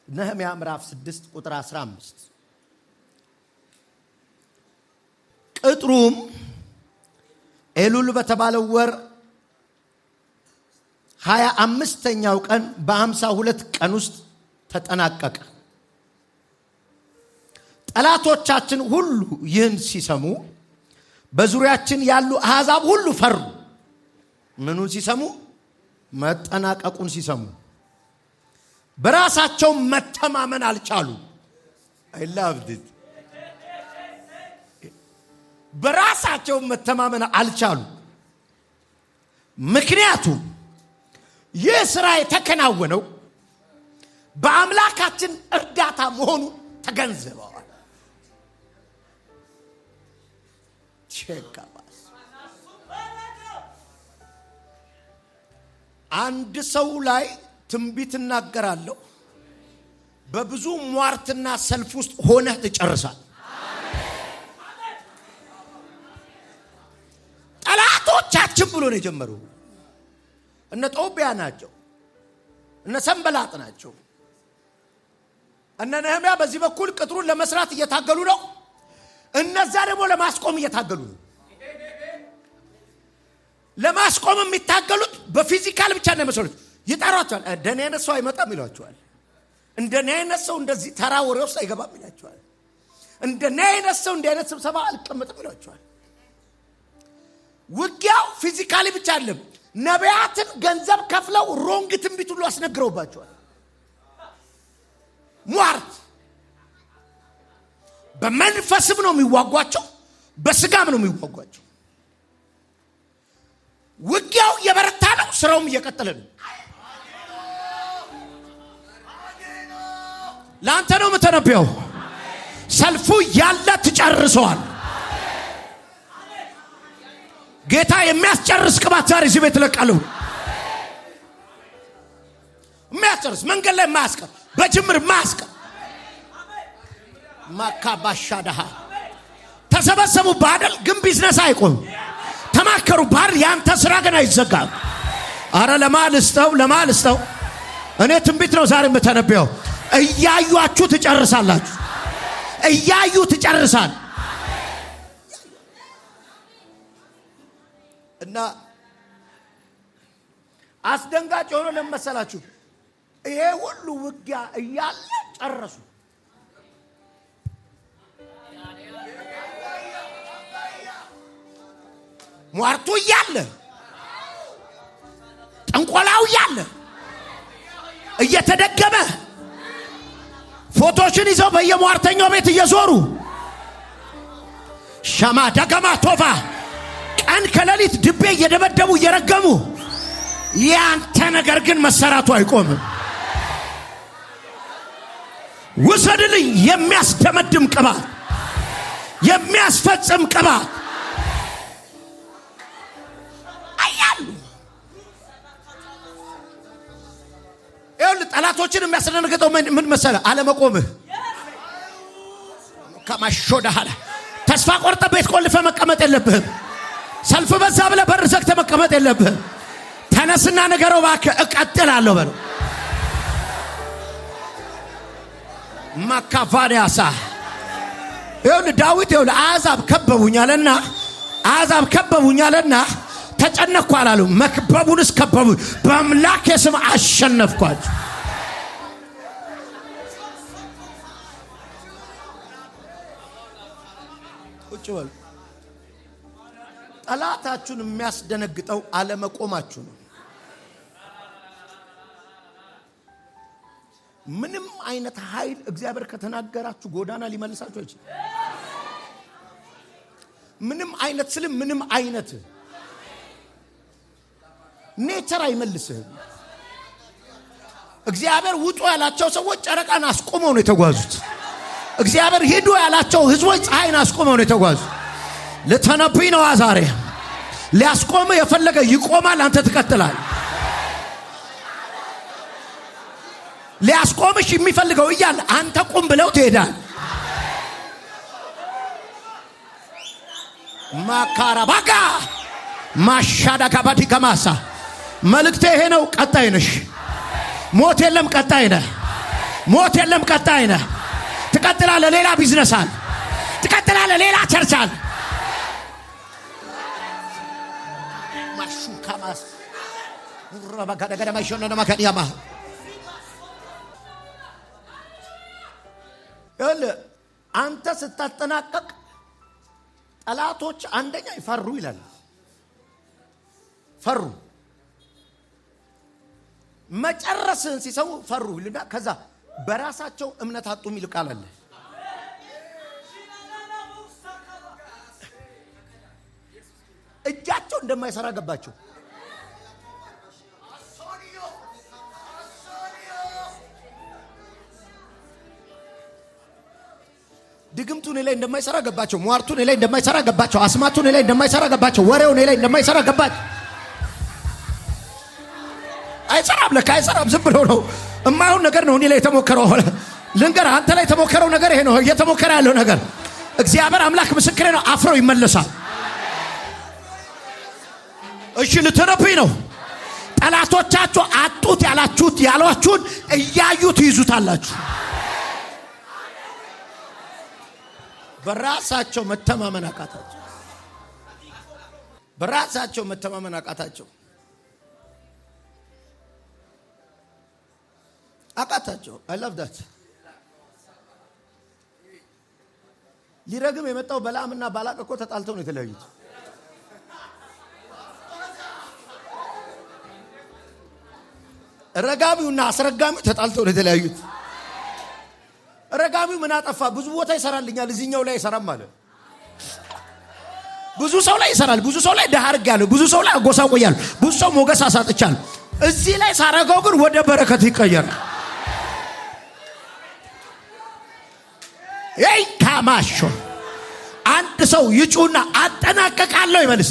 ነህምያ ምዕራፍ 6 ቁጥር 15 ቅጥሩም ኤሉል በተባለው ወር 25ኛው ቀን በ52 ቀን ውስጥ ተጠናቀቀ። ጠላቶቻችን ሁሉ ይህን ሲሰሙ በዙሪያችን ያሉ አሕዛብ ሁሉ ፈሩ። ምኑን ሲሰሙ? መጠናቀቁን ሲሰሙ። በራሳቸው መተማመን አልቻሉ። I loved it። በራሳቸው መተማመን አልቻሉ። ምክንያቱም ይህ ሥራ የተከናወነው በአምላካችን እርዳታ መሆኑ ተገንዝበዋል። ቸካባስ አንድ ሰው ላይ ትንቢት እናገራለሁ። በብዙ ሟርትና ሰልፍ ውስጥ ሆነህ ትጨርሳል። ጠላቶቻችን ብሎ ነው የጀመሩ። እነ ጦቢያ ናቸው፣ እነ ሰንበላጥ ናቸው። እነ ነህምያ በዚህ በኩል ቅጥሩን ለመስራት እየታገሉ ነው። እነዛ ደግሞ ለማስቆም እየታገሉ ነው። ለማስቆም የሚታገሉት በፊዚካል ብቻ ነው መሰሉት። ይጣራቸዋል። እንደኔ አይነት ሰው አይመጣም ይሏቸዋል። እንደኔ አይነት ሰው እንደዚህ ተራ ወሬ ውስጥ አይገባም ይሏቸዋል። እንደኔ አይነት ሰው እንዲህ አይነት ስብሰባ አልቀመጥም ይሏቸዋል። ውጊያው ፊዚካሊ ብቻ አይደለም። ነቢያትን ገንዘብ ከፍለው ሮንግ ትንቢት ሁሉ አስነግረውባቸዋል። ሟርት በመንፈስም ነው የሚዋጓቸው፣ በስጋም ነው የሚዋጓቸው። ውጊያው የበረታ ነው፣ ስራውም እየቀጠለ ነው። ለአንተ ነው የምተነብየው። ሰልፉ ያለ ትጨርሰዋል። ጌታ የሚያስጨርስ ቅባት ዛሬ እዚህ ቤት ለቃለሁ። የሚያስጨርስ መንገድ ላይ ማስቀር፣ በጅምር ማስቀር። ማካባሻዳሃ ተሰበሰቡ ባደል ግን ቢዝነስ አይቆም። ተማከሩ ባር ያንተ ስራ ገና ይዘጋል። አረ ለማልስተው እኔ ትንቢት ነው ዛሬ የምተነብየው። እያዩአችሁ ትጨርሳላችሁ። እያዩ ትጨርሳል። እና አስደንጋጭ ሆኖ ለመሰላችሁ ይሄ ሁሉ ውጊያ እያለ ጨረሱ። ሟርቱ እያለ፣ ጠንቆላው እያለ እየተደገመ ፎቶችን ይዘው በየሟርተኛው ቤት እየዞሩ ሻማ ደገማ ቶፋ ቀን ከሌሊት ድቤ እየደበደቡ እየረገሙ ያንተ ነገር ግን መሰራቱ አይቆምም። ውሰድልኝ የሚያስደመድም ቅባት፣ የሚያስፈጽም ቅባት አያሉ። ይኸውልህ ጠላቶችን የሚያስደነግጠው ምን መሰለህ? አለመቆምህ። ከማሾዳሃላ ተስፋ ቆርጠ ቤት ቆልፈ መቀመጥ የለብህም። ሰልፍ በዛ ብለህ በር ዘግተህ መቀመጥ የለብህም። ተነስና ነገረው እባክህ እቀጥላለሁ በለው። ማካፋዲያሳ ይኸውልህ ዳዊት አሕዛብ ከበቡኛልና ተጨነቅኩ አላሉ። መክበቡንስ ከበቡ፣ በአምላኬ ስም አሸነፍኳቸው። ቁጭ በሉ። ጠላታችሁን የሚያስደነግጠው አለመቆማችሁ ነው። ምንም አይነት ኃይል እግዚአብሔር ከተናገራችሁ ጎዳና ሊመልሳችሁ አይችልም። ምንም አይነት ኔቸር አይመልስህም። እግዚአብሔር ውጡ ያላቸው ሰዎች ጨረቃን አስቆመው ነው የተጓዙት። እግዚአብሔር ሂዱ ያላቸው ህዝቦች ፀሐይን አስቆመው ነው የተጓዙት። ለተነብይ ነው ዛሬ ሊያስቆም የፈለገ ይቆማል። አንተ ትቀጥላል። ሊያስቆምሽ የሚፈልገው እያለ አንተ ቁም ብለው ትሄዳል። ማካራባጋ ማሻዳ ካባዲ ከማሳ መልእክቴ ይሄ ነው። ቀጣይ ነሽ። ሞት የለም፣ ቀጣይ ነህ። ሞት የለም ቀጣይ ነህ። ትቀጥላለህ። ሌላ ቢዝነስ አለ። ትቀጥላለህ። ሌላ ቸርች አለ። ማሹ ካማስ ወራባ ገደገደ ማይሾነ ማከዲያማ አንተ ስታጠናቀቅ ጠላቶች አንደኛ ይፈሩ ይላል። ፈሩ መጨረስን ሲሰው ፈሩ ይልና ከዛ በራሳቸው እምነት አጡ የሚል ቃል አለ። እጃቸው እንደማይሰራ ገባቸው። ድግምቱ እኔ ላይ እንደማይሰራ ገባቸው። ሟርቱ እኔ ላይ እንደማይሰራ ገባቸው። አስማቱ እኔ ላይ እንደማይሰራ ገባቸው። ወሬው እኔ ላይ እንደማይሰራ ገባቸው። አይሰራም። ለካ አይሰራም። ዝም ብሎ ነው። እማይሆን ነገር ነው እኔ ላይ የተሞከረው። ልንገርህ፣ አንተ ላይ የተሞከረው ነገር ይሄ ነው። እየተሞከረ ያለው ነገር እግዚአብሔር አምላክ ምስክሬ ነው፣ አፍረው ይመለሳል። እሺ ልትነብይ ነው። ጠላቶቻችሁ አጡት ያሏችሁን እያዩት ይዙታላችሁ። በራሳቸው መተማመን አቃታቸው። በራሳቸው መተማመን አቃታቸው። I love that። ሊረግም የመጣው በላምና ባላቅ እኮ ተጣልተው ነው የተለያዩት። ረጋሚውና አስረጋሚው ተጣልተው ነው የተለያዩት። ረጋሚው ምን አጠፋ? ብዙ ቦታ ይሰራልኛል፣ እዚህኛው ላይ አይሰራም ማለት። ብዙ ሰው ላይ ይሰራል፣ ብዙ ሰው ላይ ዳርግ ያለው፣ ብዙ ሰው ላይ አጎሳቆያል፣ ብዙ ሰው ሞገስ አሳጥቻል። እዚህ ላይ ሳረጋው ግን ወደ በረከት ይቀየራል። ይሄ ካማሾ አንድ ሰው ይጩና አጠናቀቃለሁ ይመልስ።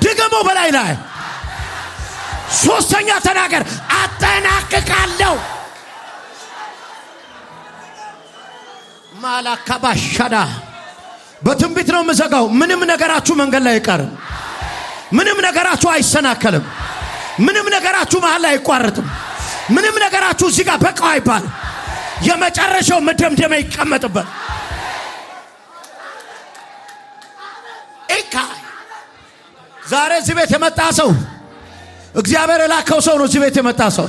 ድገሞ በላይ ላይ ሶስተኛ ተናገር። አጠናቀቃለሁ። ማላካባሻዳ በትንቢት ነው የምዘጋው። ምንም ነገራችሁ መንገድ ላይ አይቀርም። ምንም ነገራችሁ አይሰናከልም። ምንም ነገራችሁ መሃል ላይ አይቋረጥም። ምንም ነገራችሁ እዚህ ጋር በቃው አይባልም። የመጨረሻው መደምደሚያ ይቀመጥበት። ዛሬ እዚህ ቤት የመጣ ሰው እግዚአብሔር የላከው ሰው ነው። እዚህ ቤት የመጣ ሰው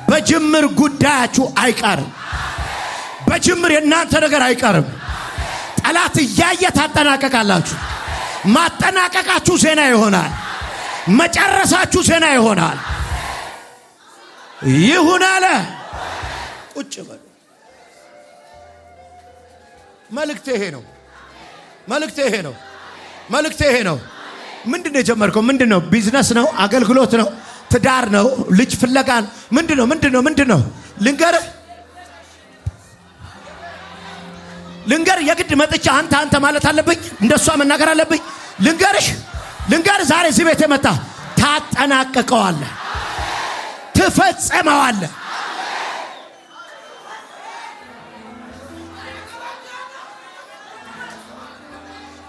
በጅምር ጉዳያችሁ አይቀርም። በጅምር የእናንተ ነገር አይቀርም። ጠላት እያየ ታጠናቀቃላችሁ። ማጠናቀቃችሁ ዜና ይሆናል። መጨረሳችሁ ዜና ይሆናል። ይሁን አለ። ቁጭ በሉ። መልእክቴ ይሄ ነው። መልእክቴ ይሄ ነው። መልእክቴ ይሄ ነው። ምንድነው የጀመርከው? ምንድነው? ቢዝነስ ነው? አገልግሎት ነው? ትዳር ነው? ልጅ ፍለጋ ነው? ምንድነው? ልንገር የግድ መጥቻ አንተ ማለት አለብኝ? እንደሷ መናገር አለብኝ? ልንገር ዛሬ እዚህ ቤት የመጣ ታጠናቀቀዋለህ፣ ትፈጽመዋለህ።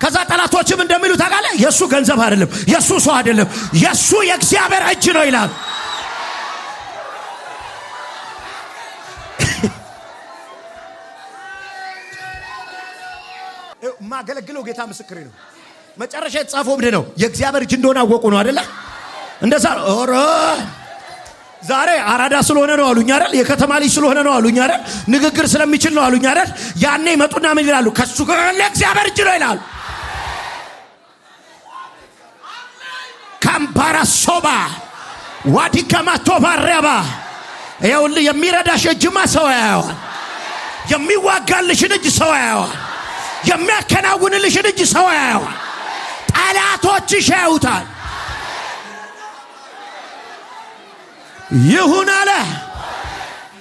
ከዛ ጠላቶችም እንደሚሉ ታውቃለህ፣ የሱ ገንዘብ አይደለም፣ የሱ ሰው አይደለም፣ የሱ የእግዚአብሔር እጅ ነው ይላል። ማገለግለው ጌታ ምስክሬ ነው። መጨረሻ የተጻፈው ምንድን ነው? የእግዚአብሔር እጅ እንደሆነ አወቁ ነው አይደለ? እንደዛ ኦሮ ዛሬ አራዳ ስለሆነ ነው አሉኝ አይደል? የከተማ ልጅ ስለሆነ ነው አሉኝ አይደል? ንግግር ስለሚችል ነው አሉኝ አይደል? ያኔ ይመጡና ምን ይላሉ? ከሱ ጋር የእግዚአብሔር እጅ ነው ይላሉ። ካምባራ ሶባ ዋዲከማ ቶባረባ ይኸውልህ፣ የሚረዳሽ እጅማ ሰው ያየዋል። የሚዋጋልሽን እጅ ሰው ያየዋል። የሚያከናውንልሽን እጅ ሰው ያየዋል። ጠላቶችሽ ያዩታል። ይሁን አለ።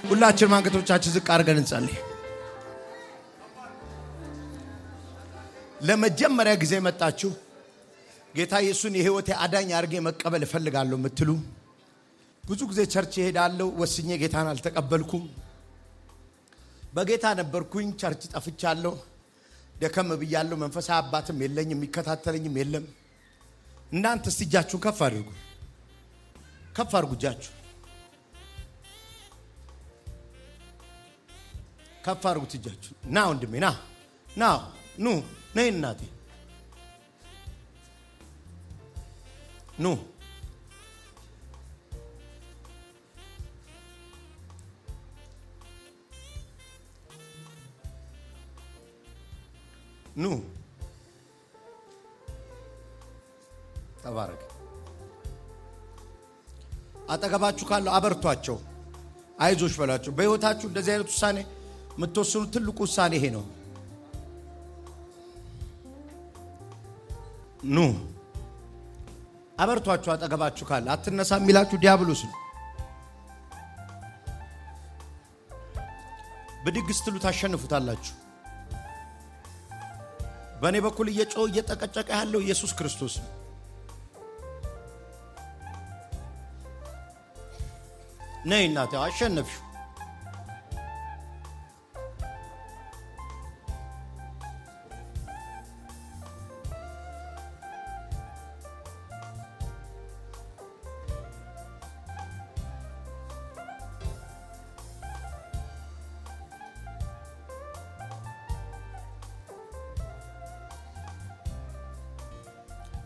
ሁላችንም አንገቶቻችን ዝቅ አድርገን እንጸልይ። ለመጀመሪያ ጊዜ መጣችሁ ጌታ ኢየሱስን የህይወቴ አዳኝ አድርጌ መቀበል እፈልጋለሁ የምትሉ፣ ብዙ ጊዜ ቸርች እሄዳለሁ ወስኜ ጌታን አልተቀበልኩም፣ በጌታ ነበርኩኝ ቸርች ጠፍቻለሁ፣ ደከም ብያለሁ፣ መንፈሳዊ አባትም የለኝም የሚከታተለኝም የለም። እናንተ እስቲ እጃችሁን ከፍ አድርጉ። ከፍ አድርጉ እጃችሁ። ከፍ አድርጉት እጃችሁ። ና ወንድሜ ና ና ኑ ነይ እናቴ ኑ ኑ ተባረክ። አጠገባችሁ ካለው አበርቷቸው፣ አይዞሽ በላቸው። በህይወታችሁ እንደዚህ አይነት ውሳኔ የምትወስኑ ትልቁ ውሳኔ ይሄ ነው። ኑ አበርቷችሁ። አጠገባችሁ ካለ አትነሳ የሚላችሁ ዲያብሎስ ነው። ብድግ ስትሉ ታሸንፉታላችሁ። በእኔ በኩል እየጮህ እየጠቀጨቀ ያለው ኢየሱስ ክርስቶስ ነው። ነይ እናቴ አሸነፍሽ።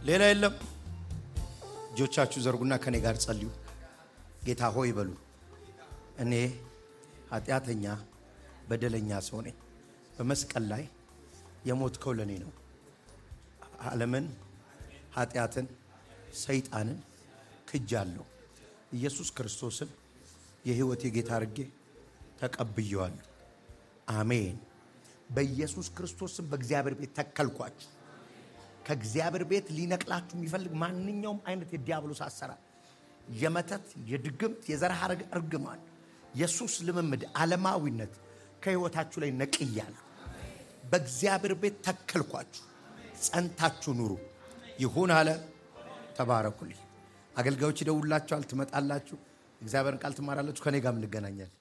ሌላ የለም። እጆቻችሁ ዘርጉና ከኔ ጋር ጸልዩ። ጌታ ሆይ በሉ። እኔ ኃጢአተኛ በደለኛ ሰው ነኝ። በመስቀል ላይ የሞትከው ለኔ ነው። ዓለምን፣ ኃጢአትን፣ ሰይጣንን ክጃለሁ። ኢየሱስ ክርስቶስን የሕይወቴ ጌታ አድርጌ ተቀብየዋለሁ። አሜን። በኢየሱስ ክርስቶስም በእግዚአብሔር ቤት ተከልኳችሁ። ከእግዚአብሔር ቤት ሊነቅላችሁ የሚፈልግ ማንኛውም አይነት የዲያብሎስ አሰራር፣ የመተት፣ የድግምት፣ የዘር ሐረግ እርግማን፣ የሱስ ልምምድ፣ ዓለማዊነት ከሕይወታችሁ ላይ ነቅያለሁ። በእግዚአብሔር ቤት ተከልኳችሁ። ጸንታችሁ ኑሩ። ይሁን አለ። ተባረኩልኝ። አገልጋዮች ይደውላችኋል፣ ትመጣላችሁ፣ እግዚአብሔርን ቃል ትማራላችሁ። ከኔ ጋርም እንገናኛለን።